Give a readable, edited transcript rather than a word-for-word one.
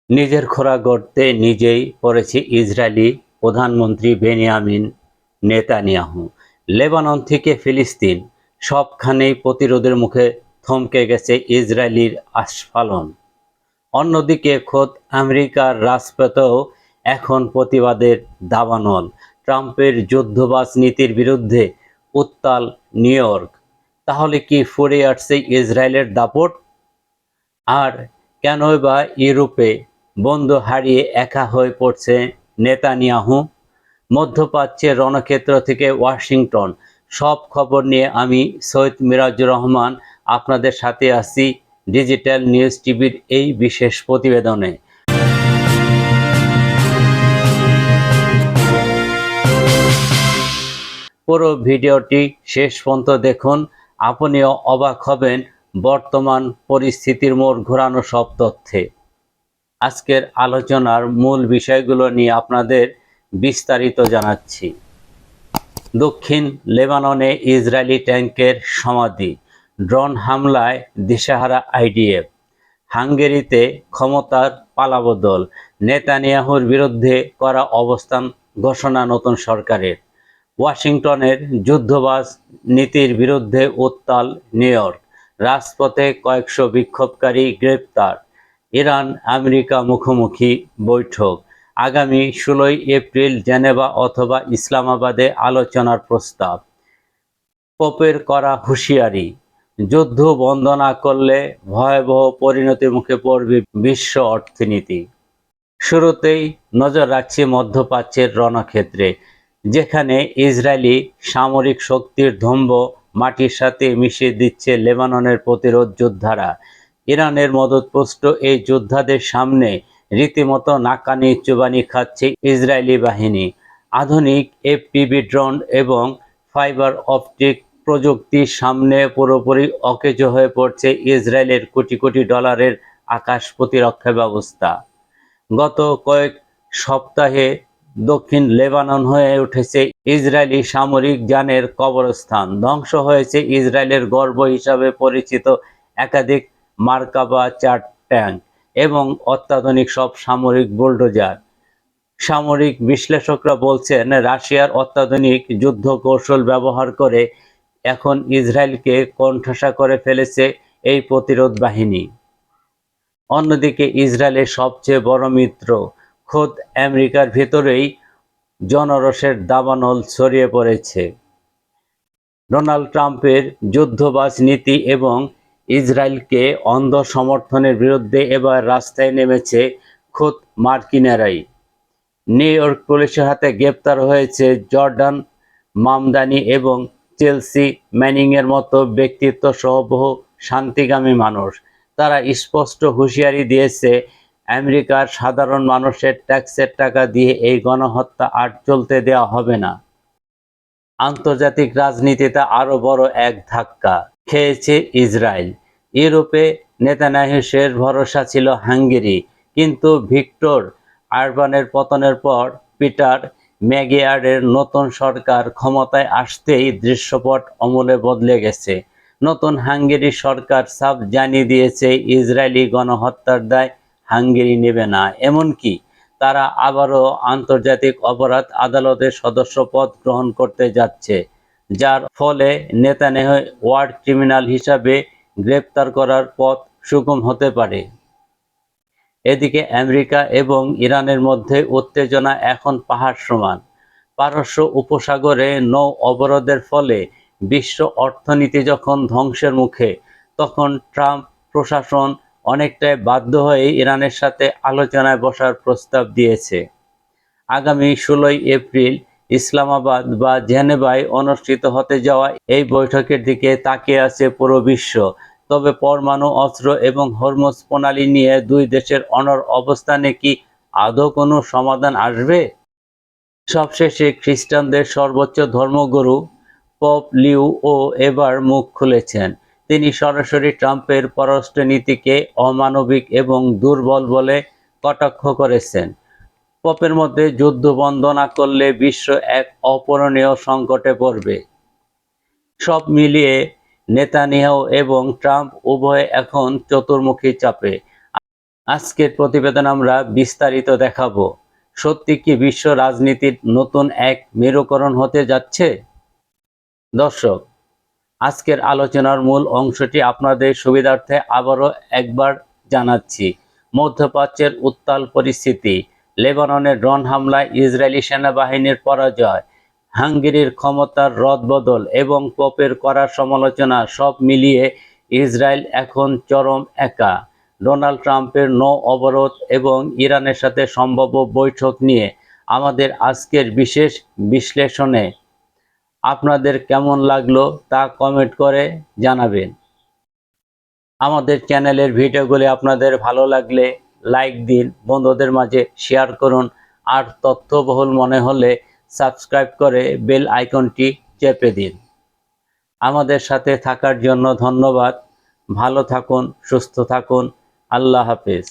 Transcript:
নিজের খোরা গর্তে নিজেই পড়েছে ইসরায়েলি প্রধানমন্ত্রী বেনিয়ামিন নেতানিয়াহু। লেবানন থেকে ফিলিস্তিন, সবখানেই প্রতিরোধের মুখে থমকে গেছে ইসরায়েলির আস্ফালন। অন্যদিকে খোদ আমেরিকার রাজপথেও এখন প্রতিবাদের দাবানল। ট্রাম্পের যুদ্ধবাজ নীতির বিরুদ্ধে উত্তাল নিউ ইয়র্ক। তাহলে কি ফুরে আসছে ইসরায়েলের দাপট? আর কেনই বা ইউরোপে বন্ধু হারিয়ে একা হয়ে পড়ছে নেতানিয়াহু? মধ্যপ্রাচ্যের রণক্ষেত্র থেকে ওয়াশিংটন, সব খবর নিয়ে আমি সৈয়দ মিরাজুর রহমান আপনাদের সাথে আছি ডিজিটাল নিউজ টিভির এই বিশেষ প্রতিবেদনে। পুরো ভিডিওটি শেষ পর্যন্ত দেখুন, আপনিও অবাক হবেন বর্তমান পরিস্থিতির মোড় ঘোরানো সব তথ্যে। আজকের আলোচনার মূল বিষয়গুলো নিয়ে আপনাদের বিস্তারিত জানাচ্ছি। দক্ষিণ লেবাননে ইসরায়েলি ট্যাঙ্কের সমাধি, ড্রোন হামলায় দিশেহারা আইডিএফ, হাঙ্গেরিতে ক্ষমতার পালাবদল, নেতানিয়াহুর বিরুদ্ধে করা অবস্থান ঘোষণা নতুন সরকারের, ওয়াশিংটনের যুদ্ধবাজ নীতির বিরুদ্ধে উত্তাল নিউ ইয়র্ক, রাজপথে কয়েকশো বিক্ষোভকারী গ্রেপ্তার, ইরান আমেরিকা মুখোমুখি বৈঠক, আগামী 16 এপ্রিল জেনেভা অথবা ইসলামাবাদে আলোচনার প্রস্তাব, পোপের করা হুঁশিয়ারি, যুদ্ধ বন্ধ না করলে ভয়াবহ পরিণতির মুখে পড়বে বিশ্ব অর্থনীতি। শুরুতেই নজর রাখছি মধ্যপ্রাচ্যের রণক্ষেত্রে, যেখানে ইসরায়েলি সামরিক শক্তির ধম্ব মাটির সাথে মিশিয়ে দিচ্ছে লেবাননের প্রতিরোধ যোদ্ধারা। ইরানের মদতপুষ্ট এই যোদ্ধাদের সামনে রীতিমতো নাকানি চুবানি খাচ্ছে ইসরায়েলি বাহিনী। আধুনিক এফপিভি ড্রোন এবং ফাইবার অপটিক প্রযুক্তির সামনে পুরোপুরি অকেজো হয়ে পড়ছে ইসরায়েলের কোটি কোটি ডলারের আকাশ প্রতিরক্ষা ব্যবস্থা। গত কয়েক সপ্তাহে দক্ষিণ লেবানন হয়ে উঠেছে ইসরায়েলি সামরিক যানের কবরস্থান। ধ্বংস হয়েছে ইসরায়েলের গর্ব হিসাবে পরিচিত একাধিক মার্কাভা 4 ট্যাঙ্ক এবং অত্যাধুনিক সব সামরিক বুলডোজার। সামরিক বিশ্লেষকরা বলছেন, রাশিয়ার অত্যাধুনিক যুদ্ধ কৌশল ব্যবহার করে এখন ইসরায়েলকে কোণঠাসা করে ফেলেছে এই প্রতিরোধ বাহিনী। অন্যদিকে ইসরায়েলের সবচেয়ে বড় মিত্র খোদ আমেরিকার ভেতরেই জনরোষের দাবানল ছড়িয়ে পড়েছে। ডোনাল্ড ট্রাম্পের যুদ্ধবাজ নীতি এবং ইসরায়েলকে অন্ধ সমর্থনের বিরুদ্ধে এবার রাস্তায় নেমেছে খোদ মার্কিনেরাই। নিউ ইয়র্ক পুলিশের হাতে গ্রেপ্তার হয়েছে জর্ডান মামদানি এবং চেলসি ম্যানিংয়ের মতো ব্যক্তিত্ব সহ বহু শান্তিকামী মানুষ। তারা স্পষ্ট হুঁশিয়ারি দিয়েছে, আমেরিকার সাধারণ মানুষের ট্যাক্সের টাকা দিয়ে এই গণহত্যা আর চলতে দেওয়া হবে না। আন্তর্জাতিক রাজনীতিতে আরও বড় এক ধাক্কা খেয়েছে ইসরায়েল। ইউরোপে নেতানিয়াহুর শেষ ভরসা ছিল হাঙ্গেরি, কিন্তু ভিক্টর অরবানের পতনের পর পিটার ম্যাগিয়ারের নতুন সরকার ক্ষমতায় আসতেই দৃশ্যপট আমূলে বদলে গেছে। নতুন হাঙ্গেরি সরকার সাফ জানিয়ে দিয়েছে, ইসরায়েলি গণহত্যার দায় হাঙ্গেরি নেবে না। এমনকি তারা আবারও আন্তর্জাতিক অপরাধ আদালতের সদস্যপদ গ্রহণ করতে যাচ্ছে, যার ফলে নেতানিয়াহু ওয়ার ক্রিমিনাল হিসাবে গ্রেপ্তার করার পথ সুগম হতে পারে। এদিকে আমেরিকা এবং ইরানের মধ্যে উত্তেজনা এখন পাহাড় সমান। পারস্য উপসাগরে নৌ অবরোধের ফলে বিশ্ব অর্থনীতি যখন ধ্বংসের মুখে, তখন ট্রাম্প প্রশাসন অনেকটাই বাধ্য হয়ে ইরানের সাথে আলোচনায় বসার প্রস্তাব দিয়েছে। আগামী 16 এপ্রিল ইসলামাবাদ বা জেনেভায় অনুষ্ঠিত হতে যাওয়া এই বৈঠকের দিকে তাকিয়ে আছে পুরো বিশ্ব। তবে পরমাণু অস্ত্র এবং হরমুজ প্রণালী নিয়ে দুই দেশের অনড় অবস্থানে কি আদৌ কোনো সমাধান আসবে? সবশেষে খ্রিস্টানদের সর্বোচ্চ ধর্মগুরু পোপ লিও ও এবার মুখ খুলেছেন। তিনি সরাসরি ট্রাম্পের পররাষ্ট্রনীতিকে অমানবিক এবং দুর্বল বলে কটাক্ষ করেছেন। পোপের মধ্যে যুদ্ধ বন্ধ না করলে বিশ্ব এক অপূরণীয় সংকটে পড়বে। সব মিলিয়ে নেতানিয়াহু এবং ট্রাম্প উভয়ে এখন চতুর্মুখী চাপে। আজকের প্রতিবেদন আমরা বিস্তারিত দেখাবো। সত্যি কি বিশ্ব রাজনীতির নতুন এক মেরুকরণ হতে যাচ্ছে? দর্শক, আজকের আলোচনার মূল অংশটি আপনাদের সুবিধার্থে আবারও একবার জানাচ্ছি। মধ্যপ্রাচ্যের উত্তাল পরিস্থিতি, লেবাননের ড্রোন হামলায় ইসরায়েলি সেনাবাহিনীর পরাজয়, হাঙ্গেরির ক্ষমতার রদবদল এবং পোপের কড়া সমালোচনা, সব মিলিয়ে ইসরায়েল এখন চরম একা। ডোনাল্ড ট্রাম্পের নৌ অবরোধ এবং ইরানের সাথে সম্ভাব্য বৈঠক নিয়ে আমাদের আজকের বিশেষ বিশ্লেষণে আপনাদের কেমন লাগলো তা কমেন্ট করে জানাবেন। আমাদের চ্যানেলের ভিডিওগুলি আপনাদের ভালো লাগলে লাইক দিন, বন্ধুদের মাঝে শেয়ার করুন, আর তথ্যবহুল মনে হলে সাবস্ক্রাইব করে বেল আইকনটি চেপে দিন। আমাদের সাথে থাকার জন্য ধন্যবাদ। ভালো থাকুন, সুস্থ থাকুন। আল্লাহ হাফেজ।